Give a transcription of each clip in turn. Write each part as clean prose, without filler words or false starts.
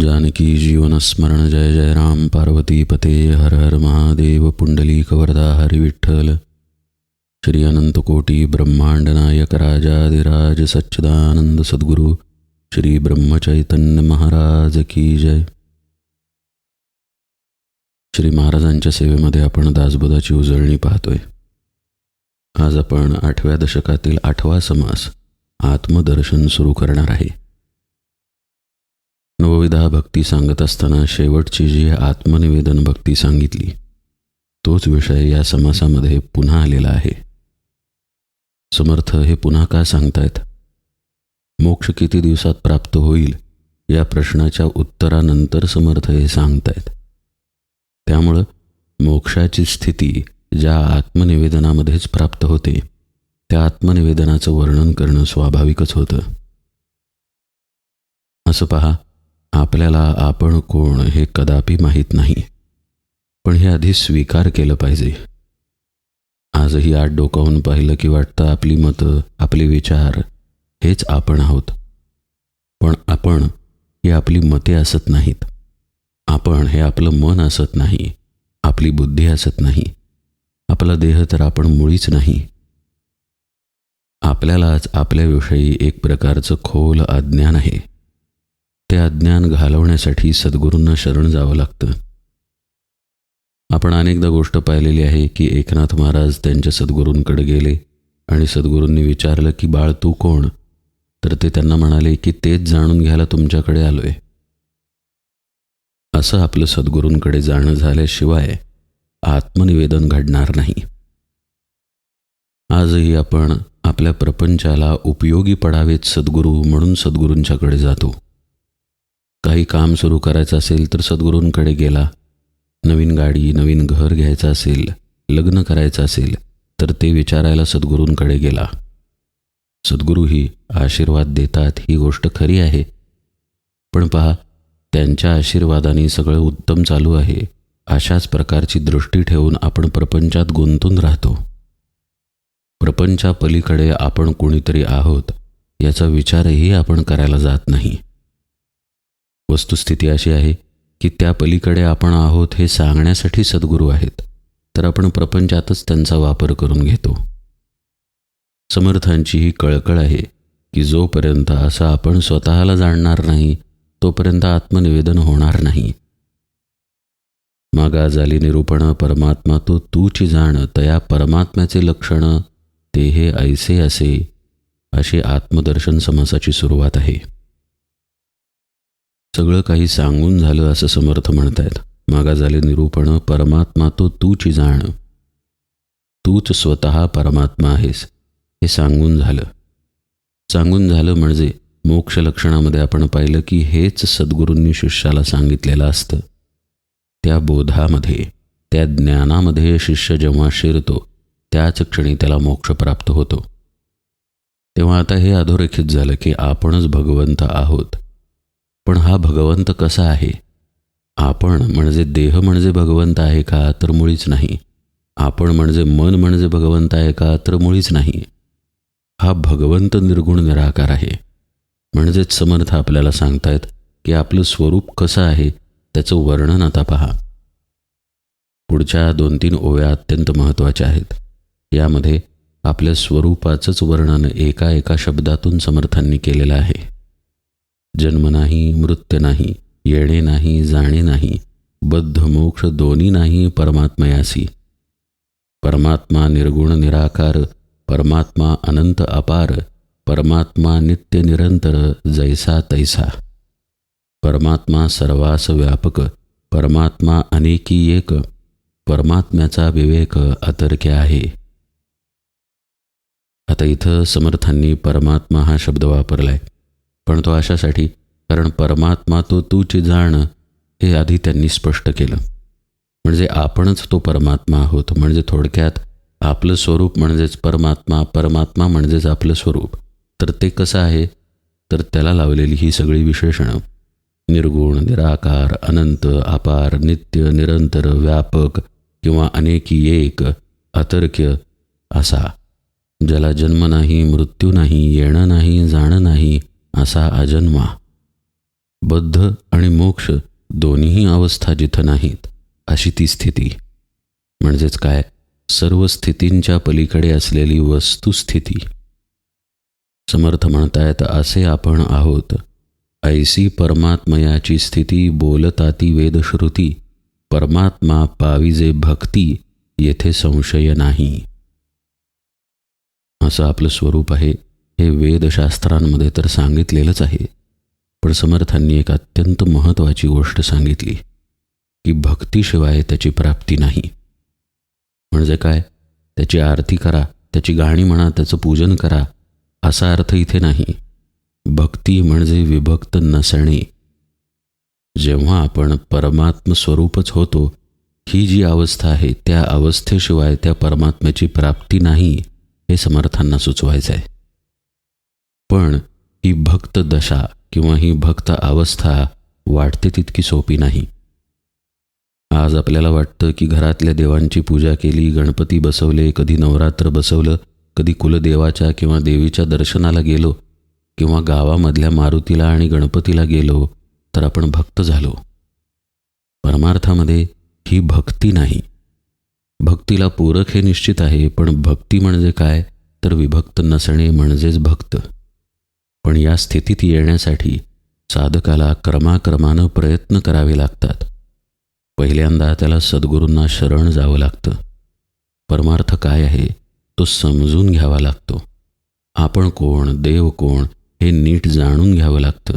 जानकी जीवन स्मरण जय जय राम पार्वती पते हर हर महादेव पुंडलीक वरदा हरि विठ्ठल श्री अनंत कोटी ब्रह्मांड नायक राजाधिराज सच्चिदानंद सद्गुरु श्री ब्रह्मचैतन्य महाराज की जय. श्री महाराजांच्या सेवेमध्ये आपण दासबोधाची उजळणी पाहतोय. आज आपण 8व्या दशकातील 8वा समास आत्मदर्शन सुरू करणार आहे. नवविधा भक्ती सांगत असताना शेवटची जी आत्मनिवेदन भक्ती सांगितली तोच विषय या समासामध्ये पुन्हा आलेला आहे. समर्थ हे पुन्हा का सांगतायत? मोक्ष किती दिवसात प्राप्त होईल या प्रश्नाच्या उत्तरानंतर समर्थ हे सांगतायत. त्यामुळं मोक्षाची स्थिती ज्या आत्मनिवेदनामध्येच प्राप्त होते त्या आत्मनिवेदनाचं वर्णन करणं स्वाभाविकच होतं. असं पहा, आपल्याला आपण कोण हे कदापि माहीत नाही, पण हे आधी स्वीकार केलं पाहिजे. आजही आत डोकावून पाहिलं की वाटतं आपली मतं, आपले विचार हेच आपण आहोत. पण आपण ही आपली मते असत नाहीत. आपण हे आपलं मन असत नाही, आपली बुद्धी असत नाही, आपला देह तर आपण मुळीच नाही. आपल्यालाच आपल्याविषयी एक प्रकारचं खोल अज्ञान आहे. ते अज्ञान घालवण्यासाठी सद्गुरूंना शरण जावं लागतं. आपण अनेकदा गोष्ट पाहिलेली आहे की एकनाथ महाराज त्यांच्या सद्गुरूंकडे गेले आणि सद्गुरूंनी विचारलं की बाळ तू कोण? तर ते त्यांना म्हणाले की तेच जाणून घ्यायला तुमच्याकडे आलोय. असं आपलं सद्गुरूंकडे जाणं झाल्याशिवाय आत्मनिवेदन घडणार नाही. आजही आपण आपल्या प्रपंचाला उपयोगी पडावेत सद्गुरू म्हणून सद्गुरूंच्याकडे जातो. काही काम सुरू करायचं असेल तर सद्गुरूंकडे गेला. नवीन गाडी, नवीन घर घ्यायचं असेल, लग्न करायचं असेल तर ते विचारायला सद्गुरूंकडे गेला. सद्गुरूही आशीर्वाद देतात ही गोष्ट खरी आहे. पण पहा, त्यांच्या आशीर्वादाने सगळं उत्तम चालू आहे अशाच प्रकारची दृष्टी ठेवून आपण प्रपंचात गुंतून राहतो. प्रपंचापलीकडे आपण कोणीतरी आहोत याचा विचारही आपण करायला जात नाही. वस्तुस्थिती अशी आहे की त्या पलीकडे आपण आहोत हे सांगण्यासाठी सद्गुरू आहेत, तर आपण प्रपंचातच त्यांचा वापर करून घेतो. समर्थांची ही कळकळ आहे की जोपर्यंत असं आपण स्वतःला जाणणार नाही तोपर्यंत आत्मनिवेदन होणार नाही. मागा झाली निरूपण परमात्मा तो तूची जाण, तया परमात्म्याचे लक्षण ते हे ऐसे असे, अशी आत्मदर्शन समासाची सुरुवात आहे. सगळं काही सांगून झालं असं समर्थ म्हणतायत. मागा झाले निरूपण परमात्मा तो तूची जाण, तूच स्वतः परमात्मा आहेस हे सांगून झालं. सांगून झालं म्हणजे मोक्ष लक्षणामध्ये आपण पाहिलं की हेच सद्गुरूंनी शिष्याला सांगितलेलं असतं. त्या बोधामध्ये, त्या ज्ञानामध्ये शिष्य जेव्हा शिरतो त्याच क्षणी त्याला मोक्ष प्राप्त होतो. तेव्हा आता हे अधोरेखित झालं की आपणच भगवंत आहोत. पण हा भगवंत कसा आहे? आपण म्हणजे देह म्हणजे भगवंत आहे का? तर मुळीच नाही. आपण म्हणजे मन म्हणजे भगवंत आहे का? तर मुळीच नाही. हा भगवंत निर्गुण निराकार आहे. म्हणजेच समर्थ आपल्याला सांगतायत की आपलं स्वरूप कसं आहे त्याचं वर्णन आता पहा. पुढच्या 2-3 ओव्या अत्यंत महत्त्वाच्या आहेत. यामध्ये आपल्या स्वरूपाचंच वर्णन एका शब्दातून समर्थांनी केलेलं आहे. जन्म नाही, मृत्यू नाही, येणे नाही, जाणे नाही, बद्ध मोक्ष दोन्ही नाही परमात्मयासी. परमात्मा निर्गुण निराकार, परमात्मा अनंत अपार, परमात्मा नित्य निरंतर जैसा तैसा, परमात्मा सर्वास व्यापक, परमात्मा अनेकी एक, परमात्म्याचा विवेक अतर्क्य आहे. आता इथं समर्थांनी परमात्मा हा शब्द वापरलाय, पण तो अशासाठी कारण परमात्मा तो तूची जाण हे आधी त्यांनी स्पष्ट केलं. म्हणजे आपणच तो परमात्मा आहोत. म्हणजे थोडक्यात आपलं स्वरूप म्हणजेच परमात्मा, परमात्मा म्हणजेच आपलं स्वरूप. तर ते कसं आहे? तर त्याला लावलेली ही सगळी विशेषणं निर्गुण, निराकार, अनंत, अपार, नित्य, निरंतर, व्यापक किंवा अनेकी एक, अतर्क्य असा, ज्याला जन्म नाही, मृत्यू नाही, येणं नाही, जाणं नाही असा अजन्मा. बद्ध आणि मोक्ष दोन्हीही अवस्था जिथं नाहीत अशी ती स्थिती. म्हणजेच काय, सर्व स्थितींच्या पलीकडे असलेली वस्तुस्थिती. समर्थ म्हणतायत, असे आपण आहोत. ऐसी परमात्मयाची स्थिती बोलताती वेदश्रुती. परमात्मा पाविजे भक्ती, येथे संशय नाही. असं आपलं स्वरूप आहे. हे वेदशास्त्रांमध्ये तर सांगितलेलंच आहे. पण समर्थांनी एक अत्यंत महत्त्वाची गोष्ट सांगितली की भक्तीशिवाय त्याची प्राप्ती नाही. म्हणजे काय, त्याची आरती करा, त्याची गाणी म्हणा, त्याचं पूजन करा, असा अर्थ इथे नाही. भक्ती म्हणजे विभक्त नसणे. जेव्हा आपण परमात्म स्वरूपच होतो, ही जी अवस्था आहे त्या अवस्थेशिवाय त्या परमात्म्याची प्राप्ती नाही, हे समर्थांना सुचवायचं आहे. पण ही भक्त दशा किंवा ही भक्त अवस्था वाटते तितकी सोपी नाही. आज आपल्याला वाटतं की घरातल्या देवांची पूजा केली, गणपती बसवले, कधी नवरात्र बसवलं, कधी कुलदेवाच्या किंवा देवीच्या दर्शनाला गेलो किंवा गावामधल्या मारुतीला आणि गणपतीला गेलो तर आपण भक्त झालो. परमार्थामध्ये ही भक्ती नाही. भक्तीला पूरक हे निश्चित आहे, पण भक्ती म्हणजे काय तर विभक्त नसणे म्हणजेच भक्त. पण या स्थितीत येण्यासाठी साधकाला क्रमाक्रमानं प्रयत्न करावे लागतात. पहिल्यांदा त्याला सद्गुरूंना शरण जावं लागतं. परमार्थ काय आहे तो समजून घ्यावा लागतो. आपण कोण, देव कोण हे नीट जाणून घ्यावं लागतं.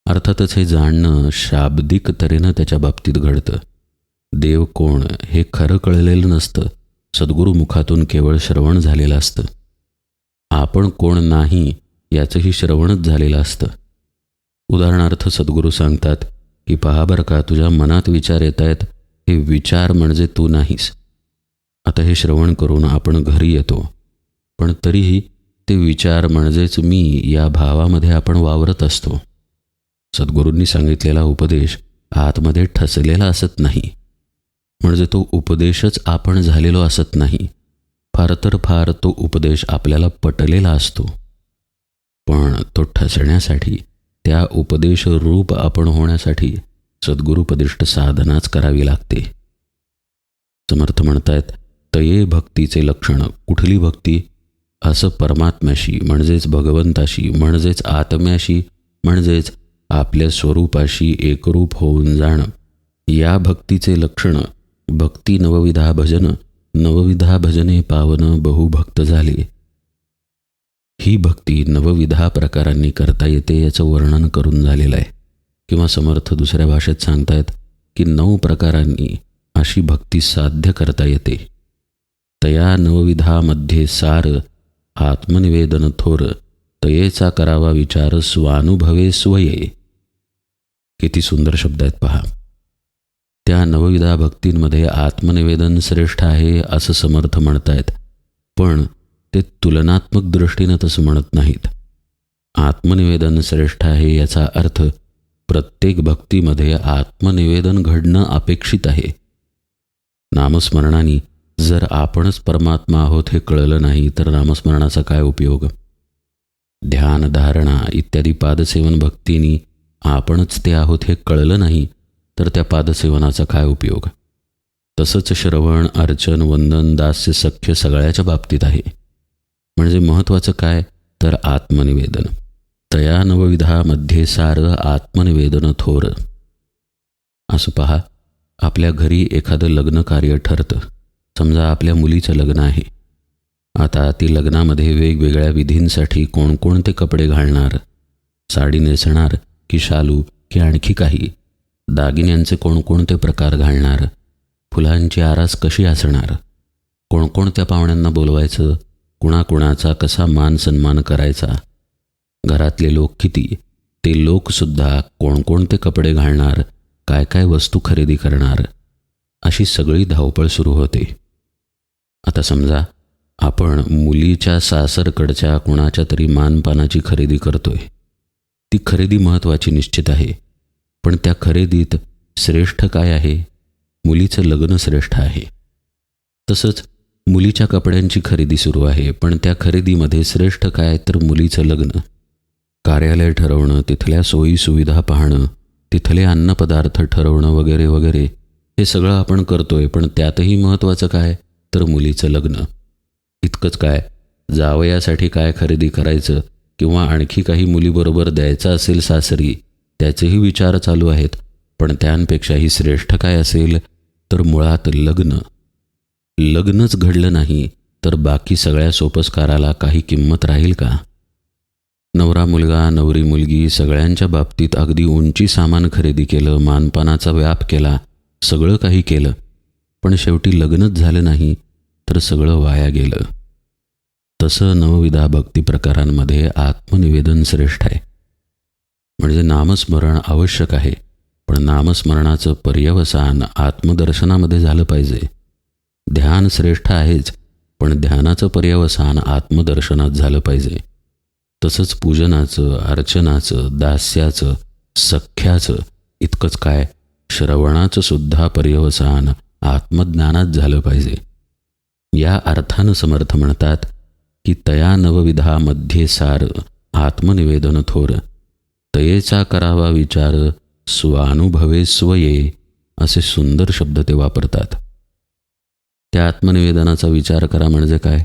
अर्थातच हे जाणणं शाब्दिक तऱ्हेनं त्याच्या बाबतीत घडतं. देव कोण हे खरं कळलेलं नसतं, सद्गुरू मुखातून केवळ श्रवण झालेलं असतं. आपण कोण नाही याचंही श्रवणच झालेलं असतं. उदाहरणार्थ सद्गुरू सांगतात की पहा बरं का, तुझ्या मनात विचार येत आहेत, हे विचार म्हणजे तू नाहीस. आता हे श्रवण करून आपण घरी येतो, पण तरीही ते विचार म्हणजेच मी या भावामध्ये आपण वावरत असतो. सद्गुरूंनी सांगितलेला उपदेश आतमध्ये ठसलेला असत नाही, म्हणजे तो उपदेशच आपण झालेलो असत नाही. फार तर फार तो उपदेश आपल्याला पटलेला असतो. पण तो ठसण्यासाठी, त्या उपदेश रूप आपण होण्यासाठी सद्गुरुपदिष्ट साधनाच करावी लागते. समर्थ म्हणतायत, तये भक्तीचे लक्षण. कुठली भक्ती? असं परमात्म्याशी म्हणजेच भगवंताशी म्हणजेच आत्म्याशी म्हणजेच आपल्या स्वरूपाशी एकरूप होऊन जाणं. या भक्तीचे लक्षण. भक्ती नवविधा भजन, नवविधा भजने पावन बहुभक्त झाले. ही भक्ती नवविधा प्रकारांनी करता येते याचं वर्णन करून झालेलं आहे. किंवा समर्थ दुसऱ्या भाषेत सांगतायत की 9 प्रकारांनी अशी भक्ती साध्य करता येते. तया नवविधामध्ये सार, आत्मनिवेदन थोर, तयेचा करावा विचार, स्वानुभवे स्वये. किती सुंदर शब्द आहेत पहा. त्या नवविधा भक्तींमध्ये आत्मनिवेदन श्रेष्ठ आहे असं समर्थ म्हणतायत, पण ते तुलनात्मक दृष्टीनं तसं म्हणत नाहीत. आत्मनिवेदन श्रेष्ठ आहे याचा अर्थ प्रत्येक भक्तीमध्ये आत्मनिवेदन घडणं अपेक्षित आहे. नामस्मरणाने जर आपणच परमात्मा आहोत हे कळलं नाही तर नामस्मरणाचा काय उपयोग? ध्यान, धारणा इत्यादी पादसेवन भक्तींनी आपणच ते आहोत हे कळलं नाही तर त्या पादसेवनाचा काय उपयोग? तसंच श्रवण, अर्चन, वंदन, दास्य, सख्य सगळ्याच्या बाबतीत आहे. म्हणजे महत्त्वाचं काय तर आत्मनिवेदन. तया नवविधामध्ये सार, आत्मनिवेदन थोर. असं पहा, आपल्या घरी एखादं लग्न कार्य ठरतं. समजा आपल्या मुलीचं लग्न आहे. आता ती लग्नामध्ये वेगवेगळ्या विधींसाठी कोणकोणते कपडे घालणार, साडी नेसणार की शालू की आणखी काही, दागिन्यांचे कोणकोणते प्रकार घालणार, फुलांची आरास कशी असणार, कोणकोणत्या पाहुण्यांना बोलवायचं, कुणाकुणाचा कसा मान सन्मान करायचा, घरातले लोक किती, ते लोकसुद्धा कोणकोणते कपडे घालणार, काय काय वस्तू खरेदी करणार, अशी सगळी धावपळ सुरू होते. आता समजा आपण मुलीच्या सासरकडच्या कुणाच्या तरी मानपानाची खरेदी करतोय. ती खरेदी महत्त्वाची निश्चित आहे, पण त्या खरेदीत श्रेष्ठ काय आहे? मुलीचं लग्न श्रेष्ठ आहे. तसंच मुलीच्या कपड्यांची खरेदी सुरू आहे, पण त्या खरेदीमध्ये श्रेष्ठ काय तर मुलीचं लग्न. कार्यालय ठरवणं, तिथल्या सोयीसुविधा पाहणं, तिथले अन्नपदार्थ ठरवणं वगैरे वगैरे हे सगळं आपण करतोय. पण त्यातही महत्त्वाचं काय तर मुलीचं लग्न. इतकंच काय, जावयासाठी काय खरेदी करायचं किंवा आणखी काही मुलीबरोबर द्यायचं असेल सासरी त्याचेही विचार चालू आहेत. पण त्यांपेक्षाही श्रेष्ठ काय असेल तर मुळात लग्न. लग्नच घडलं नाही तर बाकी सगळ्या सोपस्काराला काही किंमत राहील का? नवरा मुलगा, नवरी मुलगी सगळ्यांच्या बाबतीत अगदी उंची सामान खरेदी केलं, मानपानाचा व्याप केला, सगळं काही केलं, पण शेवटी लग्नच झालं नाही तर सगळं वाया गेलं. तसं नवविधा भक्ती प्रकारांमध्ये आत्मनिवेदन श्रेष्ठ आहे. म्हणजे नामस्मरण आवश्यक आहे, पण नामस्मरणाचं पर्यवसान आत्मदर्शनामध्ये झालं पाहिजे. ध्यान श्रेष्ठ आहेच, पण ध्यानाचं पर्यवसान आत्मदर्शनात झालं पाहिजे. तसंच पूजनाचं, अर्चनाचं, दास्याचं, सख्याचं, इतकंच काय श्रवणाचं सुद्धा पर्यवसान आत्मज्ञानात झालं पाहिजे. या अर्थानं समर्थ म्हणतात की तया नवविधामध्ये सार आत्मनिवेदन थोर, तयेचा करावा विचार स्वानुभवे स्वये, असे सुंदर शब्द ते वापरतात. त्या आत्मनिवेदनाचा विचार करा म्हणजे काय?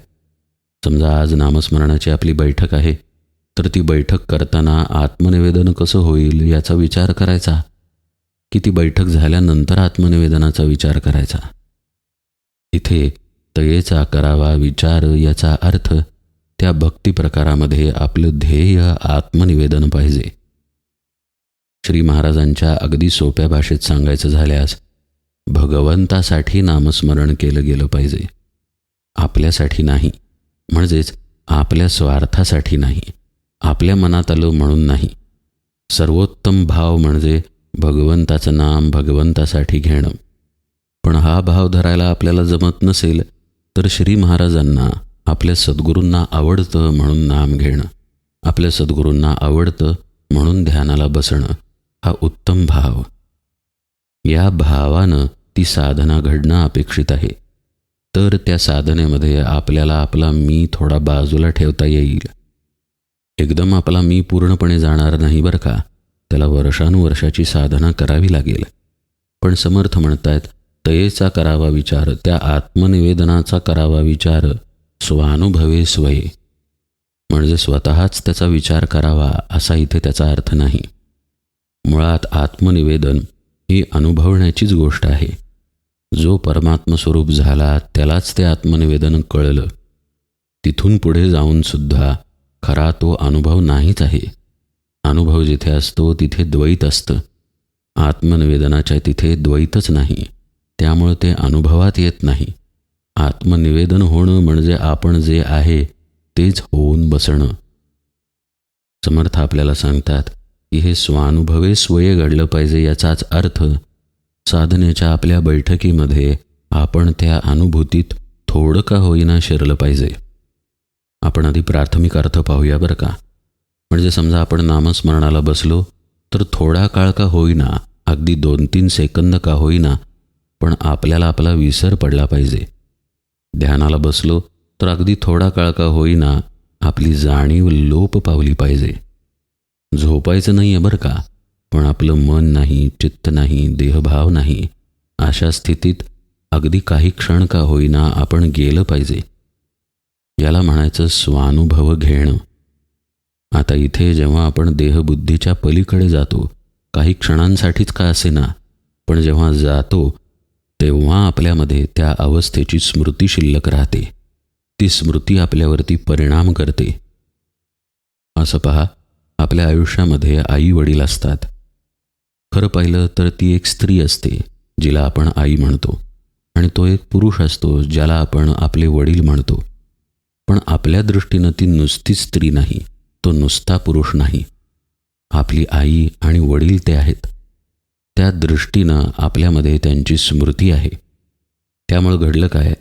समजा आज नामस्मरणाची आपली बैठक आहे, तर ती बैठक करताना आत्मनिवेदन कसं होईल याचा विचार करायचा, की ती बैठक झाल्यानंतर आत्मनिवेदनाचा विचार करायचा? इथे तयेचा करावा विचार याचा अर्थ त्या भक्ती प्रकारामध्ये आपलं ध्येय आत्मनिवेदन पाहिजे. श्री महाराजांच्या अगदी सोप्या भाषेत सांगायचं झाल्यास भगवंतासाठी नामस्मरण केलं गेलं पाहिजे, आपल्यासाठी नाही. म्हणजेच आपल्या स्वार्थासाठी नाही, आपल्या मनात आलं म्हणून नाही. सर्वोत्तम भाव म्हणजे भगवंताचं नाम भगवंतासाठी घेणं. पण हा भाव धरायला आपल्याला जमत नसेल तर श्री महाराजांना, आपल्या सद्गुरूंना आवडतं म्हणून नाम घेणं, आपल्या सद्गुरूंना आवडतं म्हणून ध्यानाला बसणं, हा उत्तम भाव. या भावानं ती साधना घडणं अपेक्षित आहे. तर त्या साधनेमध्ये आपल्याला आपला मी थोडा बाजूला ठेवता येईल. एकदम आपला मी पूर्णपणे जाणार नाही बरं का, त्याला वर्षानुवर्षाची साधना करावी लागेल. पण समर्थ म्हणतायत तयेचा करावा विचार, त्या आत्मनिवेदनाचा करावा विचार स्वानुभवे स्वये, म्हणजे स्वतःच त्याचा विचार करावा असा इथे त्याचा अर्थ नाही. मुळात आत्मनिवेदन ही अनुभवण्याचीच गोष्ट आहे. जो परमात्मस्वरूप झाला त्यालाच ते आत्मनिवेदन कळलं. तिथून पुढे जाऊनसुद्धा खरा तो अनुभव नाहीच आहे. अनुभव जिथे असतो तिथे द्वैत असतं, आत्मनिवेदनाच्या तिथे द्वैतच नाही, त्यामुळे ते अनुभवात येत नाही. आत्मनिवेदन होणं म्हणजे आपण जे आहे तेच होऊन बसणं. समर्थ आपल्याला सांगतात की हे स्वानुभवे स्वये घडलं पाहिजे. याचाच अर्थ साधनेच्या आपल्या बैठकीमध्ये आपण त्या अनुभूतीत थोडं का होईना शिरलं पाहिजे. आपण आधी प्राथमिक अर्थ पाहूया बरं का. म्हणजे समजा आपण नामस्मरणाला बसलो तर थोडा काळ का होईना, अगदी 2-3 सेकंद का होईना, पण आपल्याला आपला विसर पडला पाहिजे. ध्यानाला बसलो तर अगदी थोडा काळ का होईना आपली जाणीव लोप पावली पाहिजे. झोपायचं नाही आहे बरं का, पण आपलं मन नाही, चित्त नाही, देहभाव नाही, अशा स्थितीत अगदी काही क्षण का होईना आपण गेलं पाहिजे. याला म्हणायचं स्वानुभव घेणं. आता इथे जेव्हा आपण देहबुद्धीच्या पलीकडे जातो, काही क्षणांसाठीच का असेना, पण जेव्हा जातो तेव्हा आपल्यामध्ये त्या अवस्थेची स्मृती शिल्लक राहते. ती स्मृती आपल्यावरती परिणाम करते. असं पहा, आपल्या आयुष्यामध्ये आई वडील असतात. खरं पाहिलं तर ती एक स्त्री असते जिला आपण आई म्हणतो, आणि तो एक पुरुष असतो ज्याला आपण आपले वडील म्हणतो. पण आपल्या दृष्टीनं ती नुसती स्त्री नाही, तो नुसता पुरुष नाही. आपली आई आणि वडील ते आहेत. त्या दृष्टीनं आपल्यामध्ये त्यांची स्मृती आहे. त्यामुळं घडलं काय,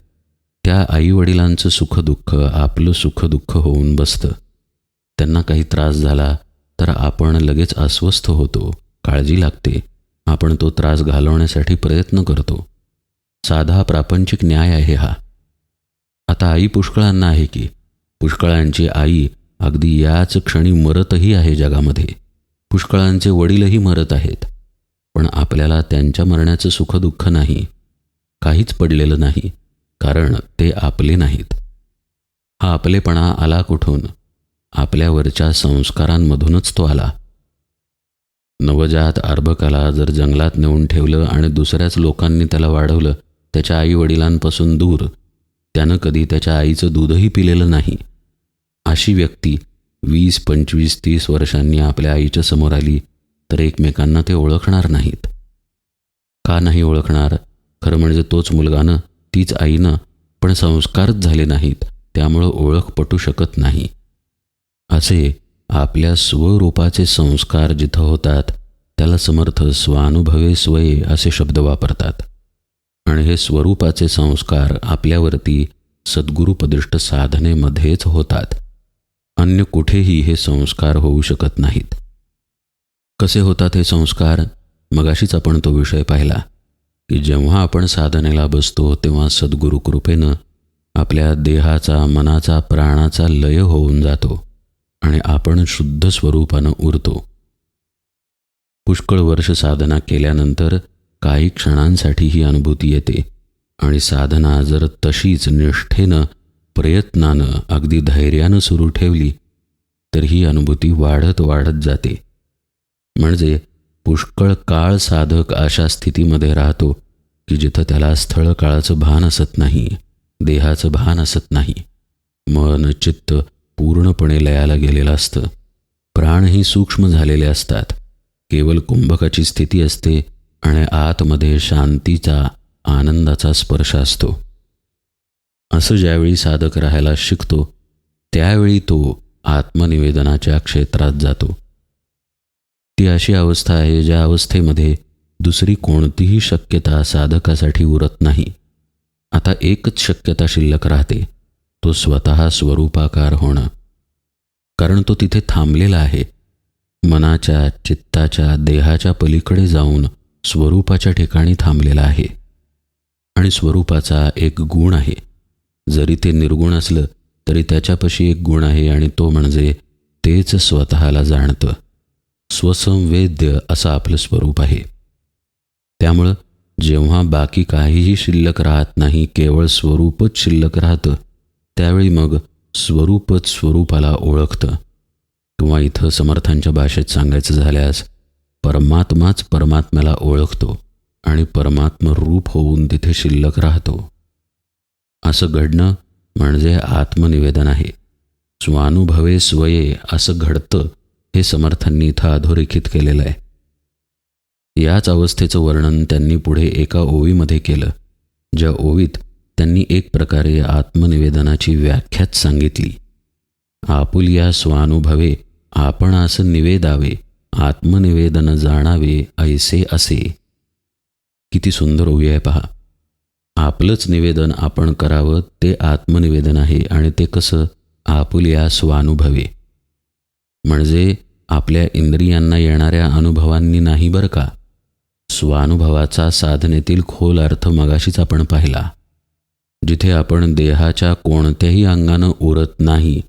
त्या आईवडिलांचं सुखदुःख आपलं सुखदुःख होऊन बसतं. त्यांना काही त्रास झाला तर आपण लगेच अस्वस्थ होतो, काळजी लागते, आपण तो त्रास घालवण्यासाठी प्रयत्न करतो. साधा प्रापंचिक न्याय आहे हा. आता आई पुष्कळांना आहे की पुष्कळांची आई अगदी याच क्षणी मरतही आहे जगामध्ये. पुष्कळांचे वडीलही मरत आहेत. पण आपल्याला त्यांच्या मरण्याचं सुखदुःख नाही, काहीच पडलेलं नाही, कारण ते आपले नाहीत. हा आपलेपणा आला कुठून? आपल्यावरच्या संस्कारांमधूनच तो आला. नवजात अर्भकाला जर जंगलात नेऊन ठेवलं आणि दुसऱ्याच लोकांनी त्याला वाढवलं, त्याच्या आईवडिलांपासून दूर, त्यानं कधी त्याच्या आईचं दूधही पिलेलं नाही, अशी व्यक्ती 20, 25, 30 वर्षांनी आपल्या आईच्या समोर आली तर एकमेकांना ते ओळखणार नाहीत. का नाही ओळखणार? खरं म्हणजे तोच मुलगानं, तीच आईनं, पण संस्कारच झाले नाहीत, त्यामुळं ओळख पटू शकत नाही. असे आपल्या स्वरूपाचे संस्कार जिथं होतात त्याला समर्थ स्वानुभवे स्वये असे शब्द वापरतात. आणि हे स्वरूपाचे संस्कार आपल्यावरती सद्गुरुपदिष्ट साधनेमध्येच होतात. अन्य कुठेही हे संस्कार होऊ शकत नाहीत. कसे होतात हे संस्कार? मगाशीच आपण तो विषय पाहिला की जेव्हा आपण साधनेला बसतो तेव्हा सद्गुरु कृपेनं आपल्या देहाचा, मनाचा, प्राणाचा लय होऊन जातो आणि आपण शुद्ध स्वरूपानं उरतो. पुष्कळ वर्ष साधना केल्यानंतर काही क्षणांसाठी ही अनुभूती येते आणि साधना जर तशीच निष्ठेनं, प्रयत्नानं, अगदी धैर्यानं सुरू ठेवली तर ही अनुभूती वाढत वाढत जाते. म्हणजे पुष्कळ काळ साधक अशा स्थितीमध्ये राहतो की जिथं त्याला स्थळ काळाचं भान असत नाही, देहाचं भान असत नाही. मन, चित्त पूर्णपणे लयाला गेलेलं असतं. प्राणही सूक्ष्म झालेले असतात. केवळ कुंभकाची स्थिती असते आणि आतमध्ये शांतीचा, आनंदाचा स्पर्श असतो. असं ज्यावेळी साधक राहायला शिकतो त्यावेळी तो आत्मनिवेदनाच्या क्षेत्रात जातो. ती अशी अवस्था आहे ज्या अवस्थेमध्ये दुसरी कोणतीही शक्यता साधकासाठी उरत नाही. आता एकच शक्यता शिल्लक राहते, तो स्वतः स्वरूपाकार होणं. कारण तो तिथे थांबलेला आहे. मनाच्या, चित्ताच्या, देहाच्या पलीकडे जाऊन स्वरूपाच्या ठिकाणी थांबलेला आहे. आणि स्वरूपाचा एक गुण आहे. जरी ते निर्गुण असलं तरी त्याच्यापाशी एक गुण आहे आणि तो म्हणजे तेच स्वतःला जाणतं. स्वसंवेद्य असं आपलं स्वरूप आहे. त्यामुळं जेव्हा बाकी काहीही शिल्लक राहत नाही, केवळ स्वरूपच शिल्लक राहतं, त्यावेळी मग स्वरूपच स्वरूपाला ओळखतं. किंवा इथं समर्थांच्या भाषेत सांगायचं झाल्यास परमात्माच परमात्म्याला ओळखतो आणि परमात्म रूप होऊन तिथे शिल्लक राहतो. असं घडणं म्हणजे आत्मनिवेदन आहे. स्वानुभवे स्वये असं घडतं हे समर्थांनी इथं अधोरेखित केलेलं आहे. याच अवस्थेचं वर्णन त्यांनी पुढे एका ओवीमध्ये केलं, ज्या ओवीत त्यांनी एक प्रकारे आत्मनिवेदनाची व्याख्याच सांगितली. आपुलिया स्वानुभवे आपण असं निवेदावे, आत्मनिवेदन जाणावे ऐसे असे. किती सुंदर ओवी आहे पहा. आपलंच निवेदन आपण करावं ते आत्मनिवेदन आहे. आणि ते कसं? आपुलिया स्वानुभवे म्हणजे आपल्या इंद्रियांना येणाऱ्या अनुभवांनी नाही बरं का. स्वानुभवाचा साधनेतील खोल अर्थ मगाशीच आपण पाहिला. जिथे आपण देहाच्या कोणत्याही अंगानं उरत नाही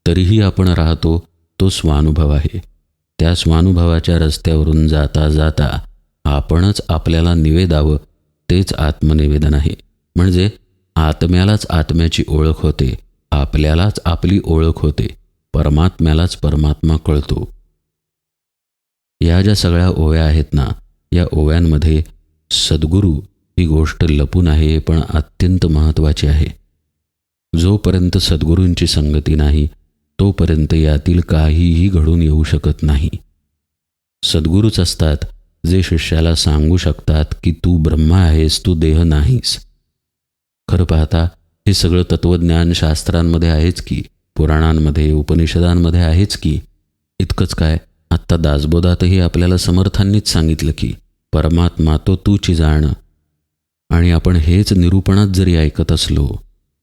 तरीही आपण राहतो, तो स्वानुभव आहे. त्या स्वानुभवाच्या रस्त्यावरून जाता जाता आपणच आपल्याला निवेदावं तेच आत्मनिवेदन आहे. म्हणजे आत्म्यालाच आत्म्याची ओळख होते, आपल्यालाच आपली ओळख होते, परमात्म्यालाच परमात्मा कळतो. या ज्या सगळ्या ओव्या आहेत ना, या ओव्यांमध्ये सद्गुरू ही गोष्ट लपून आहे, पण अत्यंत महत्त्वाची आहे. जोपर्यंत सद्गुरूंची संगती नाही तोपर्यंत यातील काहीही घडून येऊ शकत नाही. सद्गुरूच असतात जे शिष्याला सांगू शकतात की तू ब्रह्म आहेस, तू देह नाहीस. खरं पाहता हे सगळं तत्त्वज्ञान शास्त्रांमध्ये आहेच की, पुराणांमध्ये, उपनिषदांमध्ये आहेच की. इतकंच काय, आत्ता दासबोधातही आपल्याला समर्थांनीच सांगितलं की परमात्मा तो तूची जाण. आणि आपण हेच निरूपणात जरी ऐकत असलो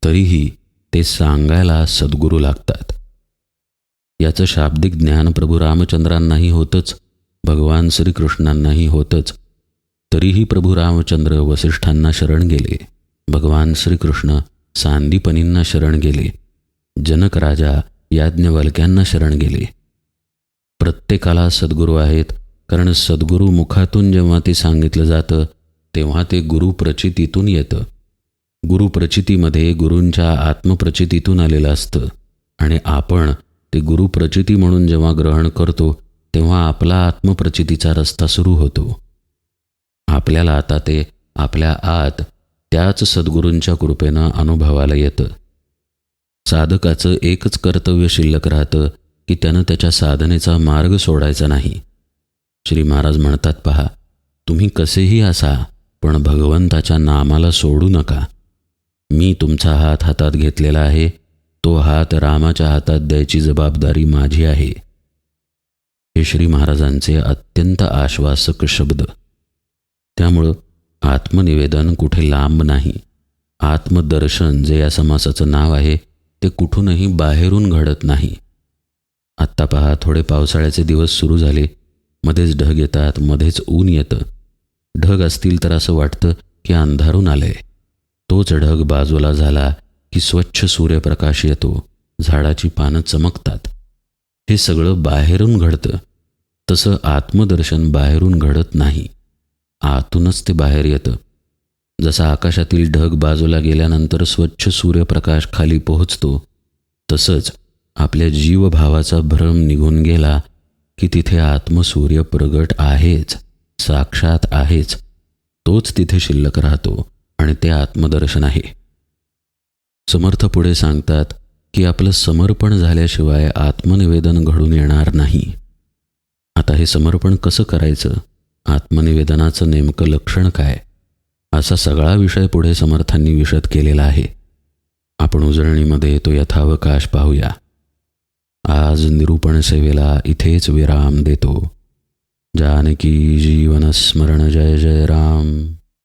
तरीही ते सांगायला सद्गुरू लागतात. याचं शाब्दिक ज्ञान प्रभू रामचंद्रांनाही होतंच, भगवान श्रीकृष्णांनाही होतंच. तरीही प्रभू रामचंद्र वसिष्ठांना शरण गेले, भगवान श्रीकृष्ण सांदीपनींना शरण गेले, जनक राजा याज्ञवल्क्यांना शरण गेले. प्रत्येकाला सद्गुरू आहेत, कारण सद्गुरू मुखातून जेव्हा ते सांगितलं जातं तेव्हा ते गुरुप्रचितीतून येतं. गुरुप्रचितीमध्ये गुरूंच्या आत्मप्रचितीतून आलेलं असतं आणि आपण ते गुरुप्रचिती म्हणून जेव्हा ग्रहण करतो तेव्हा आपला आत्मप्रचितीचा रस्ता सुरू होतो. आपल्याला आता ते आपल्या आत त्याच सद्गुरूंच्या कृपेनं अनुभवाला येतं. साधकाचं एकच कर्तव्य शिल्लक राहतं की त्यानं त्याच्या साधनेचा मार्ग सोडायचा नाही. श्री महाराज म्हणतात, पहा, तुम्ही कसेही असा पण भगवंताच्या नामाला सोडू नका. मी तुमचा हात हातात घेतलेला आहे, तो हात रामाच्या हातात द्यायची जबाबदारी माझी आहे. हे श्री महाराजांचे अत्यंत आश्वासक शब्द. त्यामुळं आत्मनिवेदन कुठे लांब नाही. आत्मदर्शन जे या समासाचं नाव आहे ते कुठूनही बाहेरून घडत नाही. आत्ता पहा, थोडे पावसाळ्याचे दिवस सुरू झाले. मध्येच ढग येतात, मध्येच ऊन येतं. ढग असतील तर असं वाटतं की अंधारून आलंय. तोच ढग बाजूला झाला की स्वच्छ सूर्यप्रकाश येतो, झाडाची पानं चमकतात. हे सगळं बाहेरून घडतं. तसं आत्मदर्शन बाहेरून घडत नाही, आतूनच ते बाहेर येतं. जसा आकाशातील ढग बाजूला गेल्यानंतर स्वच्छ सूर्यप्रकाश खाली पोहोचतो, तसंच आपल्या जीवभावाचा भ्रम निघून गेला की तिथे आत्मसूर्य प्रगट आहेच, साक्षात आहेच. तोच तिथे शिल्लक राहतो आणि ते आत्मदर्शन आहे. समर्थ पुढे सांगतात की आपलं समर्पण झाल्याशिवाय आत्मनिवेदन घडून येणार नाही. आता हे समर्पण कसं करायचं, आत्मनिवेदनाचं नेमकं लक्षण काय, असा सगळा विषय पुढे समर्थांनी विशद केलेला आहे. आपण उजळणीमध्ये तो यथावकाश पाहूया. आज निरूपण सेवेला इथेच विराम देतो. जानकी जीवन स्मरण. जय जय राम.